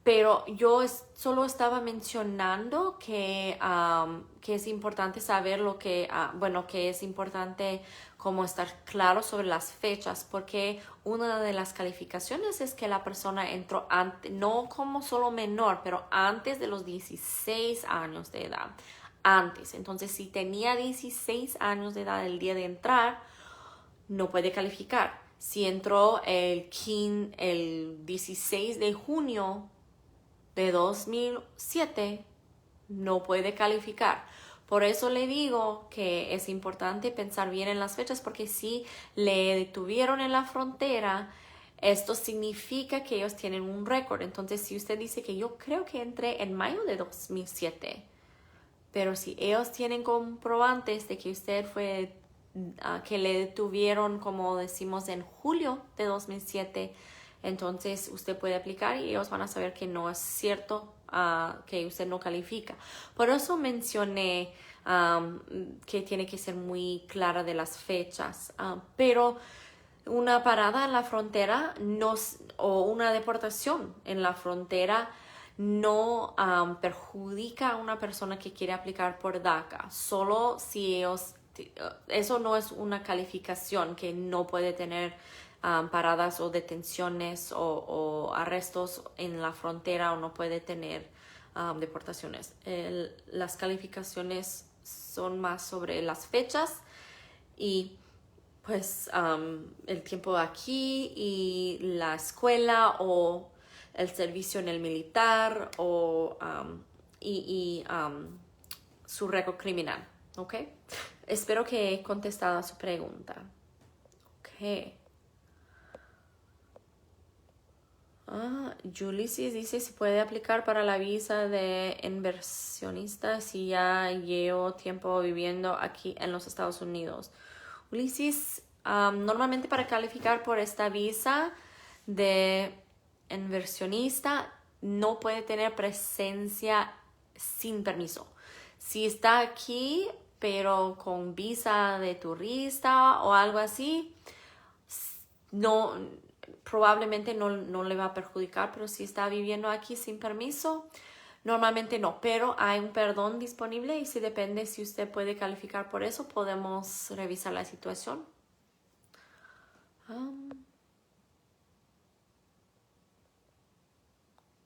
Pero yo solo estaba mencionando que es importante saber que es importante como estar claro sobre las fechas, porque una de las calificaciones es que la persona entró antes, no como solo menor, pero antes de los 16 años de edad. Antes. Entonces, si tenía 16 años de edad el día de entrar, no puede calificar. Si entró el 16 de junio de 2007, no puede calificar. Por eso le digo que es importante pensar bien en las fechas, porque si le detuvieron en la frontera, esto significa que ellos tienen un récord. Entonces, si usted dice que yo creo que entré en mayo de 2007, pero si ellos tienen comprobantes de que usted fue, que le detuvieron, como decimos, en julio de 2007, entonces usted puede aplicar y ellos van a saber que no es cierto, que usted no califica. Por eso mencioné que tiene que ser muy clara de las fechas. Pero una parada en la frontera o una deportación en la frontera no perjudica a una persona que quiere aplicar por DACA. Solo si eso no es una calificación que no puede tener paradas o detenciones o arrestos en la frontera, o no puede tener deportaciones. Las calificaciones son más sobre las fechas y pues el tiempo aquí y la escuela o el servicio en el militar o su récord criminal, ¿ok? Espero que he contestado a su pregunta. Ok. Ulysses dice si puede aplicar para la visa de inversionista si ya llevo tiempo viviendo aquí en los Estados Unidos. Ulysses, normalmente para calificar por esta visa de inversionista no puede tener presencia sin permiso. Si está aquí, pero con visa de turista o algo así, no, probablemente no le va a perjudicar, pero si está viviendo aquí sin permiso, normalmente no, pero hay un perdón disponible y si depende si usted puede calificar por eso, podemos revisar la situación.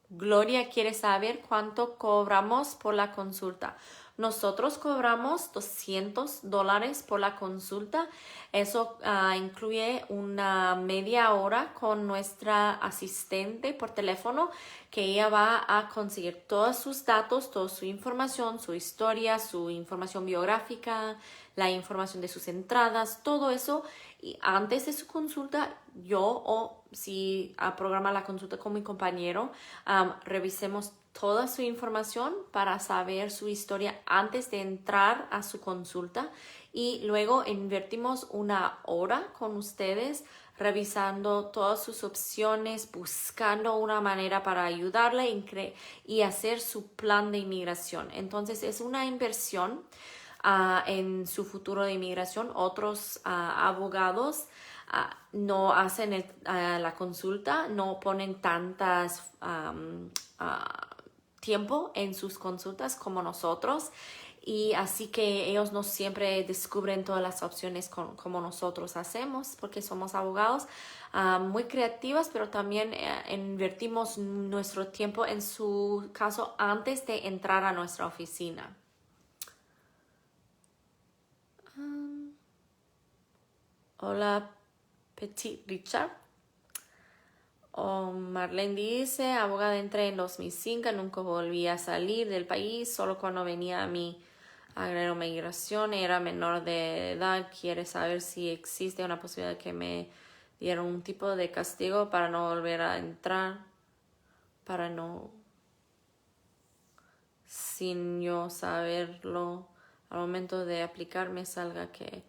Gloria quiere saber cuánto cobramos por la consulta. Nosotros cobramos $200 por la consulta. Eso incluye una media hora con nuestra asistente por teléfono, que ella va a conseguir todos sus datos, toda su información, su historia, su información biográfica, la información de sus entradas, todo eso. Y antes de su consulta, yo o si programa la consulta con mi compañero, revisemos toda su información para saber su historia antes de entrar a su consulta y luego invertimos una hora con ustedes revisando todas sus opciones, buscando una manera para ayudarle y hacer su plan de inmigración. Entonces es una inversión en su futuro de inmigración. Otros abogados no hacen la consulta, no ponen tantas tiempo en sus consultas como nosotros, y así que ellos no siempre descubren todas las opciones como nosotros hacemos, porque somos abogados muy creativos, pero también invertimos nuestro tiempo en su caso antes de entrar a nuestra oficina. Hola, Petit Richard. Marlene dice, abogada, entré en 2005, nunca volví a salir del país, solo cuando venía a mi agrero migración, era menor de edad, quiere saber si existe una posibilidad que me dieran un tipo de castigo para no volver a entrar, para no, sin yo saberlo, al momento de aplicar me salga que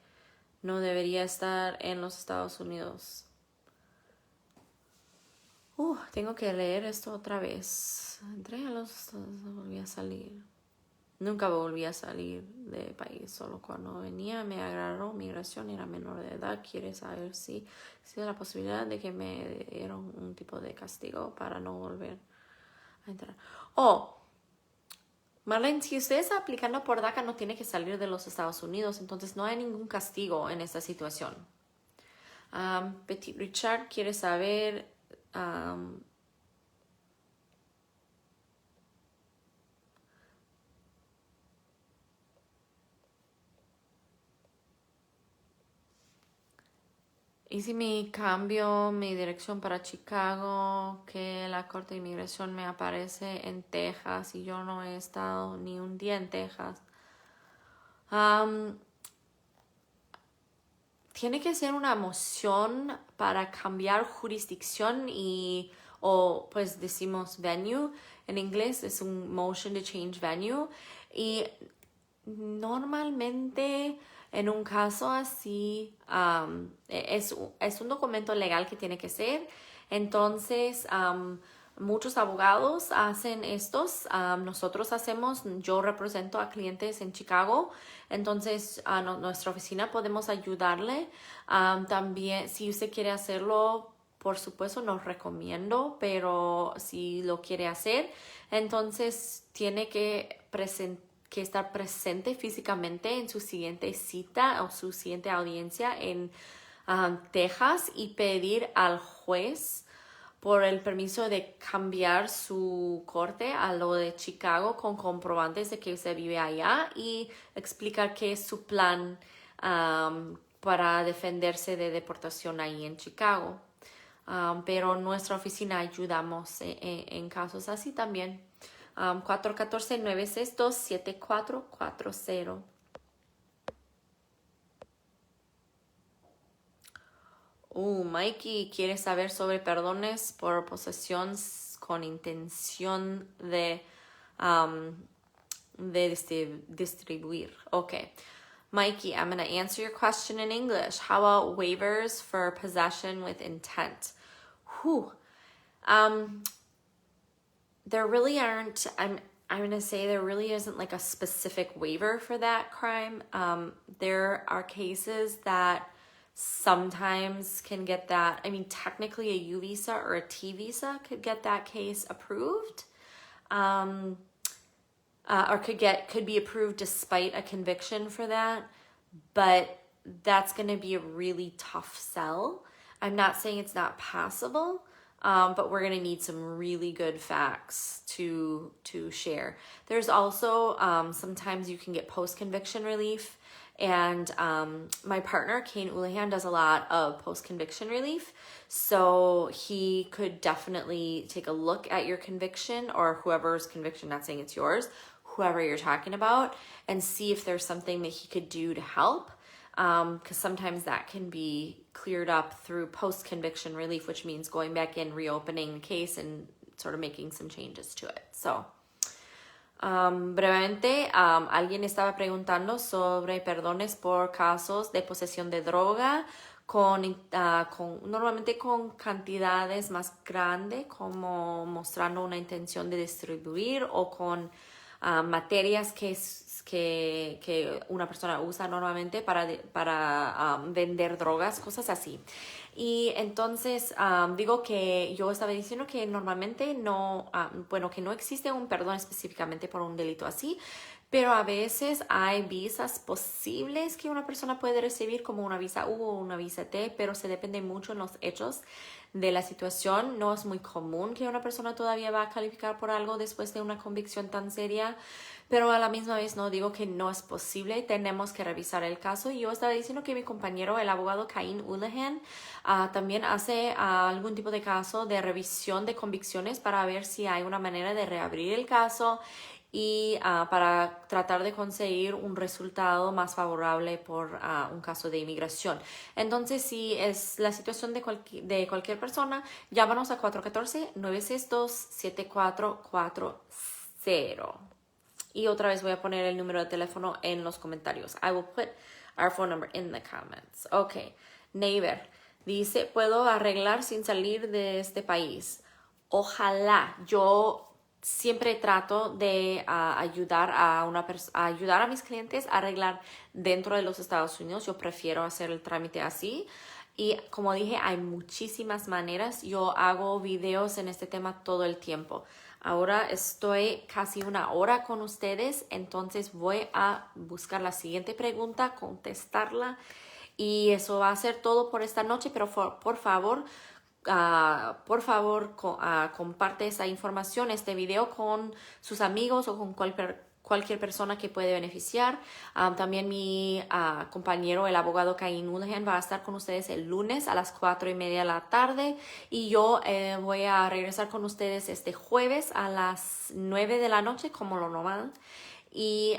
no debería estar en los Estados Unidos. Tengo que leer esto otra vez. Entré a los Estados Unidos, volví a salir. Nunca volví a salir del país, solo cuando venía me agarró migración, era menor de edad, quiere saber si hay la posibilidad de que me dieran un tipo de castigo para no volver a entrar. Marlene, si usted está aplicando por DACA no tiene que salir de los Estados Unidos, entonces no hay ningún castigo en esta situación. Petit Richard quiere saber y si me cambio mi dirección para Chicago, que la Corte de Inmigración me aparece en Texas y yo no he estado ni un día en Texas. Tiene que ser una moción para cambiar jurisdicción o pues decimos venue. En inglés es un motion to change venue. Y normalmente en un caso así es un documento legal que tiene que ser. Entonces muchos abogados hacen estos. Nosotros hacemos, yo represento a clientes en Chicago, entonces a nuestra oficina podemos ayudarle. También si usted quiere hacerlo, por supuesto nos recomiendo, pero si lo quiere hacer, entonces tiene que estar presente físicamente en su siguiente cita o su siguiente audiencia en Texas y pedir al juez por el permiso de cambiar su corte a lo de Chicago con comprobantes de que usted vive allá y explicar qué es su plan para defenderse de deportación ahí en Chicago. Pero en nuestra oficina ayudamos en casos así también. 414-962-7440. Mikey quiere saber sobre perdones por posesión con intención de distribuir. Okay. Mikey, I'm going to answer your question in English. How about waivers for possession with intent? There really aren't, I'm going to say there really isn't like a specific waiver for that crime. There are cases that sometimes can get that. I mean, technically a U visa or a T visa could get that case approved. Or could be approved despite a conviction for that, but that's going to be a really tough sell. I'm not saying it's not possible, but we're going to need some really good facts to share. There's also sometimes you can get post-conviction relief, and my partner, Kane Ulahan, does a lot of post-conviction relief, so he could definitely take a look at your conviction, or whoever's conviction, not saying it's yours, whoever you're talking about, and see if there's something that he could do to help, because sometimes that can be cleared up through post-conviction relief, which means going back in, reopening the case, and sort of making some changes to it. So, brevemente, alguien estaba preguntando sobre perdones por casos de posesión de droga normalmente con cantidades más grandes, como mostrando una intención de distribuir, o con materias que una persona usa normalmente para vender drogas, cosas así. Y entonces digo que yo estaba diciendo que normalmente no, que no existe un perdón específicamente por un delito así, pero a veces hay visas posibles que una persona puede recibir, como una visa U o una visa T, pero se depende mucho en los hechos de la situación. No es muy común que una persona todavía va a calificar por algo después de una convicción tan seria, pero a la misma vez no digo que no es posible. Tenemos que revisar el caso. Yo estaba diciendo que mi compañero, el abogado Cain Ulahan, también hace algún tipo de caso de revisión de convicciones para ver si hay una manera de reabrir el caso y para tratar de conseguir un resultado más favorable por un caso de inmigración. Entonces, si es la situación de cualquier persona, llámanos a 414-962-7440. Y otra vez voy a poner el número de teléfono en los comentarios. I will put our phone number in the comments. Ok, Neighbor dice, ¿puedo arreglar sin salir de este país? Ojalá. Yo siempre trato de ayudar a mis clientes a arreglar dentro de los Estados Unidos. Yo prefiero hacer el trámite así. Y como dije, hay muchísimas maneras. Yo hago videos en este tema todo el tiempo. Ahora estoy casi una hora con ustedes, entonces voy a buscar la siguiente pregunta, contestarla, y eso va a ser todo por esta noche, pero por favor, comparte esa información, este video, con sus amigos o con cualquier persona que puede beneficiar. También mi compañero, el abogado Cain Ulahan, va a estar con ustedes el lunes a las 4:30 de la tarde, y yo voy a regresar con ustedes este jueves a las 9 de la noche, como lo normal. Y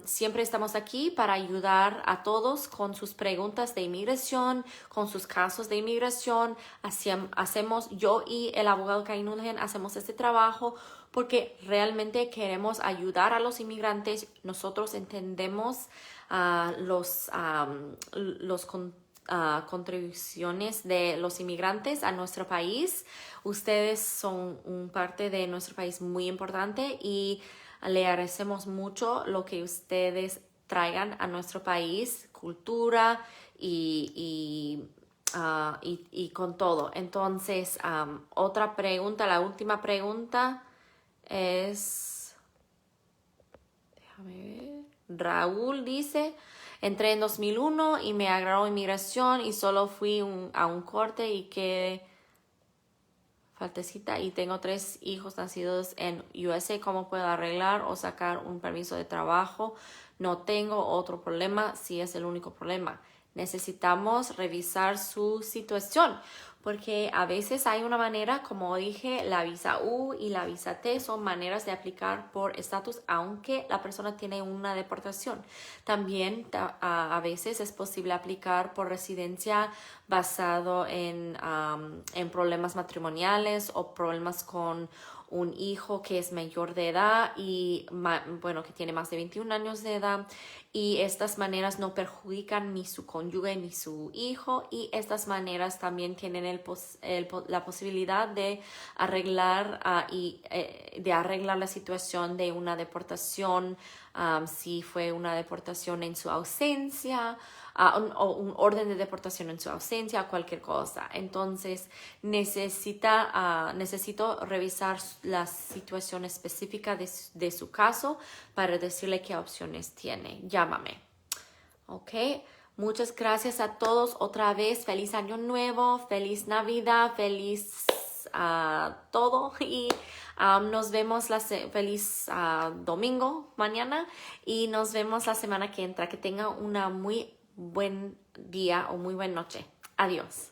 siempre estamos aquí para ayudar a todos con sus preguntas de inmigración, con sus casos de inmigración. Yo y el abogado Cain Ulahan hacemos este trabajo porque realmente queremos ayudar a los inmigrantes. Nosotros entendemos los contribuciones de los inmigrantes a nuestro país. Ustedes son parte de nuestro país muy importante, y le agradecemos mucho lo que ustedes traigan a nuestro país, cultura y con todo. Entonces, otra pregunta, la última pregunta es, déjame ver, Raúl dice, entré en 2001 y me agarró inmigración y solo fui a un corte y quedé faltecita, y tengo 3 hijos nacidos en USA. ¿Cómo puedo arreglar o sacar un permiso de trabajo? No tengo otro problema si es el único problema. necesitamos revisar su situación. Porque a veces hay una manera, como dije, la visa U y la visa T son maneras de aplicar por estatus, aunque la persona tiene una deportación. También a veces es posible aplicar por residencia basado en problemas matrimoniales o problemas con un hijo que es mayor de edad y, bueno, que tiene más de 21 años de edad, y estas maneras no perjudican ni su cónyuge ni su hijo, y estas maneras también tienen la posibilidad de arreglar de arreglar la situación de una deportación, si fue una deportación en su ausencia, o un orden de deportación en su ausencia, cualquier cosa. Entonces necesito revisar la situación específica de su caso para decirle qué opciones tiene. Llámame. ¿Ok? Muchas gracias a todos otra vez. Feliz Año Nuevo, feliz Navidad, feliz todo, y nos vemos feliz domingo mañana, y nos vemos la semana que entra. Que tenga una muy buen día o muy buena noche. Adiós.